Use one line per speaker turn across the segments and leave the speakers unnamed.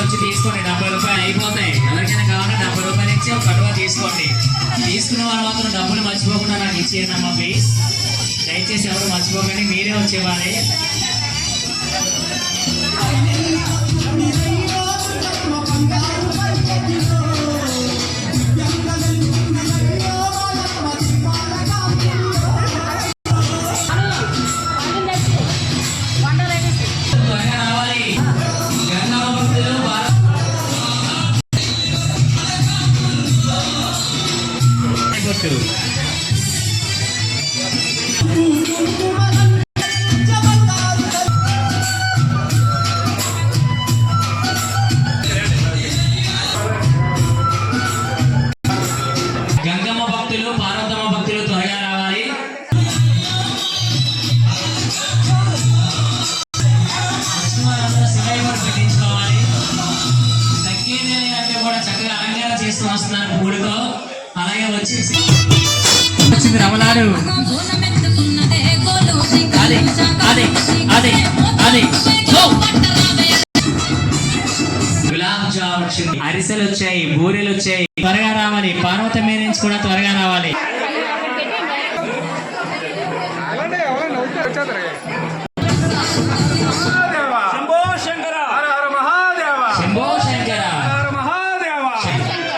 వచ్చి తీసుకోండి, 70 రూపాయలు అయిపోతాయి. ఎవరికైనా కావాలంటే 70 రూపాయలు ఇచ్చి ఒక కటువ తీసుకోండి. తీసుకున్న వాళ్ళు మాత్రం డబ్బులు మర్చిపోకుండా నాకు ఇచ్చేయనమ్మా ప్లీజ్. దయచేసి ఎవరు మర్చిపోకండి, మీరే వచ్చేవారే. గంగమ్మ భక్తులు, పార్వతమ్మ భక్తులు త్వరగా రావాలి. శివయ్య పెట్టించుకోవాలి. తగ్గేదేవి అంటే కూడా చక్కగా అలంకారం చేస్తూ వస్తున్నారు పూడితో. అలాగే వచ్చేసి వచ్చింది రమణాడు. గులాబ్ జామ్ వచ్చింది, అరిసెలు వచ్చాయి, బూరెలు వచ్చాయి. త్వరగా రావాలి. పార్వతమ్మ నుంచి కూడా త్వరగా రావాలి.
శంభో శంకర హర హర మహాదేవ,
శంభో శంకర
హర హర మహాదేవ,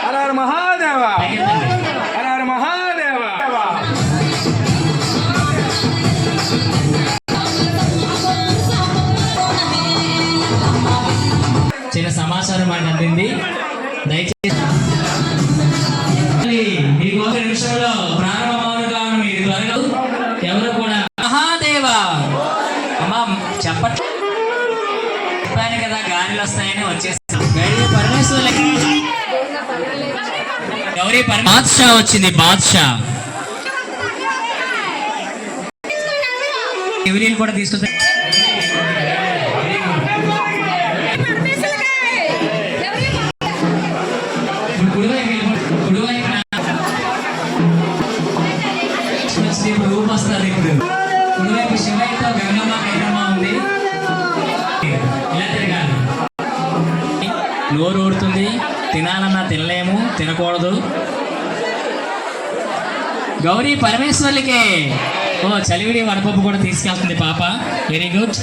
హర హర మహాదేవ, హర హర మహాదేవ.
చిన్న సమాచారం మనకు అందింది. దయచేసి మీకు 1 నిమిషంలో ప్రారంభమవుగా మీరు త్వరగా ఎవరు కూడా మహాదేవ అమ్మా చెప్పాను కదా, గాలిలు వస్తాయని వచ్చేస్తాం. పరమేశ్వరులకి గౌరీ బాద్షా వచ్చింది. బాద్షా ఎవరిని కూడా తీసుకొస్తా. రూపు వస్తుంది. ఇప్పుడు కుడివైపు శివయ్యతో గంగమ్మ గంగమ్మ ఉంది. ఇలా తిరగాలి. నోరు ఊడుతుంది, తినాలన్నా తినలేము, తినకూడదు. గౌరీ పరమేశ్వర్లకే చలివిడి వడపప్పు కూడా తీసుకెళ్తుంది పాప. Very good.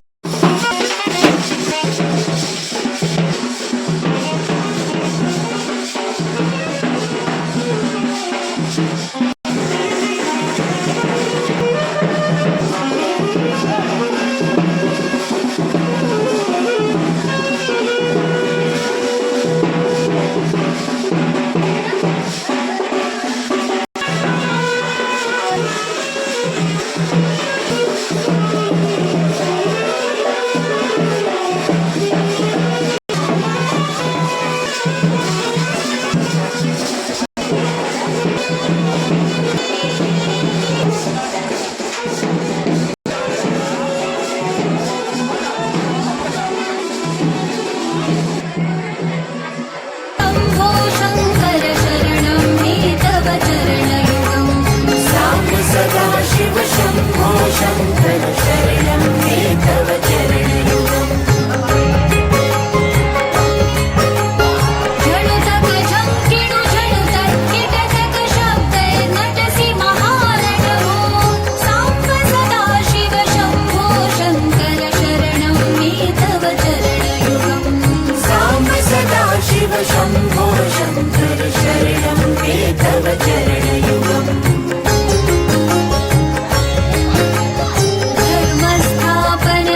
धर्मस्थापन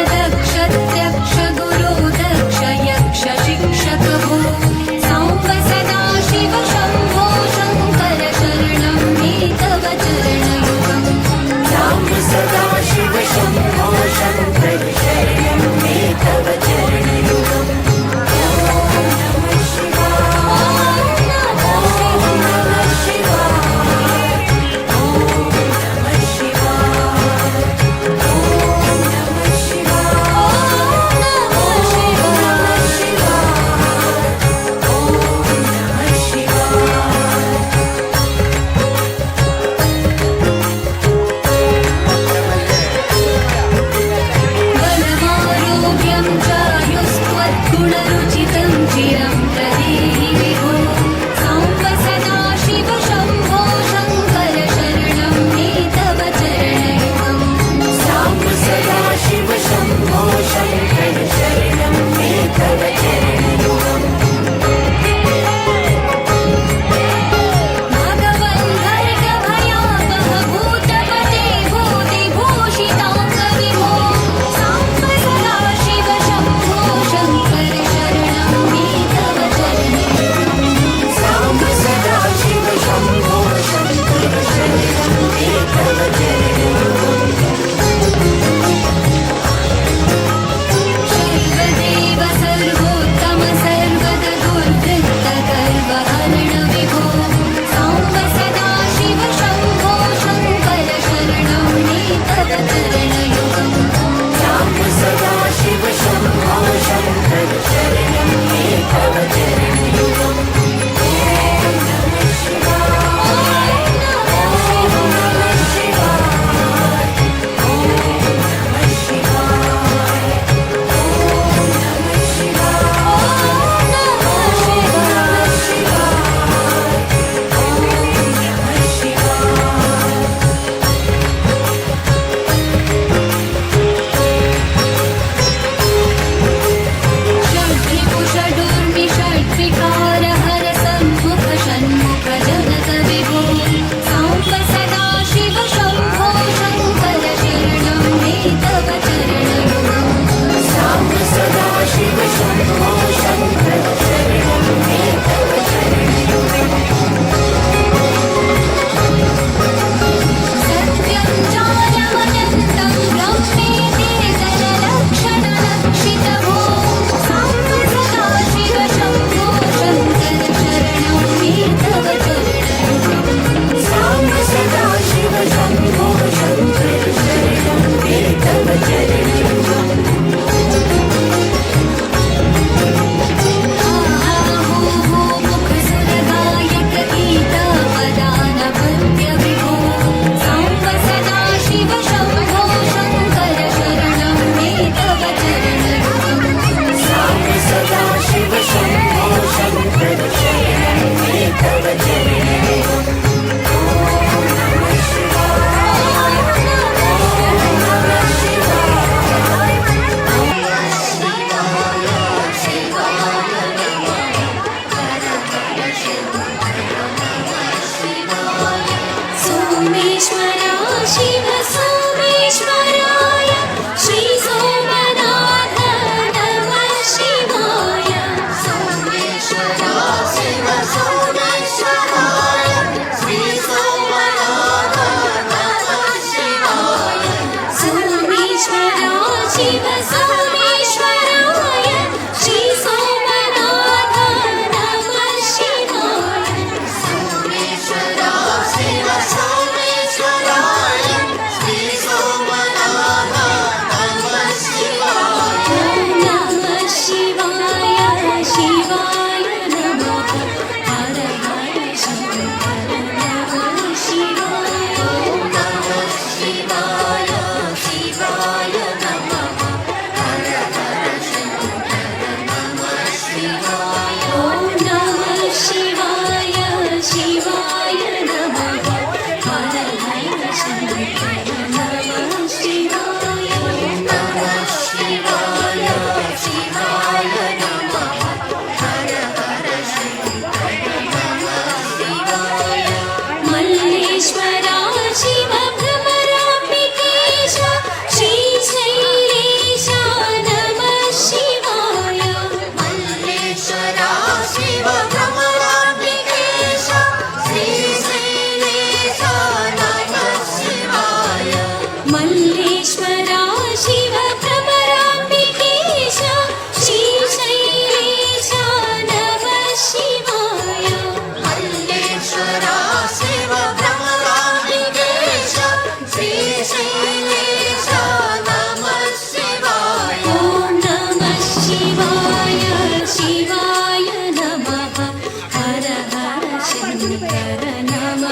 శంకర నమ